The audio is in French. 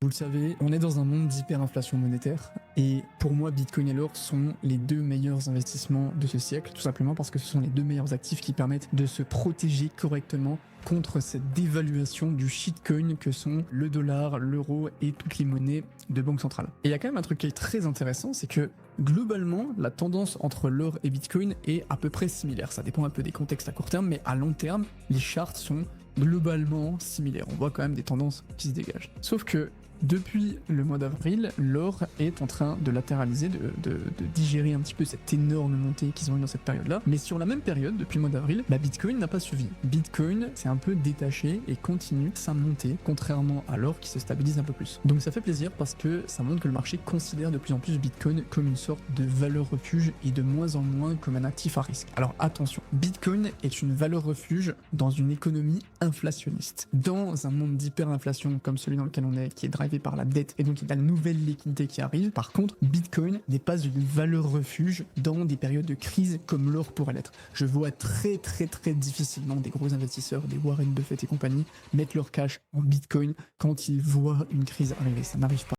Vous le savez, on est dans un monde d'hyperinflation monétaire et pour moi, Bitcoin et l'or sont les deux meilleurs investissements de ce siècle, tout simplement parce que ce sont les deux meilleurs actifs qui permettent de se protéger correctement contre cette dévaluation du shitcoin que sont le dollar, l'euro et toutes les monnaies de banque centrale. Et il y a quand même un truc qui est très intéressant, c'est que globalement, la tendance entre l'or et Bitcoin est à peu près similaire. Ça dépend un peu des contextes à court terme, mais à long terme, les charts sont globalement similaires. On voit quand même des tendances qui se dégagent. Sauf que depuis le mois d'avril, l'or est en train de latéraliser, de digérer un petit peu cette énorme montée qu'ils ont eu dans cette période-là. Mais sur la même période, depuis le mois d'avril, Bitcoin n'a pas suivi. Bitcoin s'est un peu détaché et continue sa montée, contrairement à l'or qui se stabilise un peu plus. Donc ça fait plaisir parce que ça montre que le marché considère de plus en plus Bitcoin comme une sorte de valeur refuge et de moins en moins comme un actif à risque. Alors attention, Bitcoin est une valeur refuge dans une économie inflationniste. Dans un monde d'hyperinflation comme celui dans lequel on est, qui est drivé par la dette et donc il y a de la nouvelle liquidité qui arrive. Par contre, Bitcoin n'est pas une valeur refuge dans des périodes de crise comme l'or pourrait l'être. Je vois très difficilement des gros investisseurs, des Warren Buffett et compagnie, mettre leur cash en Bitcoin quand ils voient une crise arriver. Ça n'arrive pas.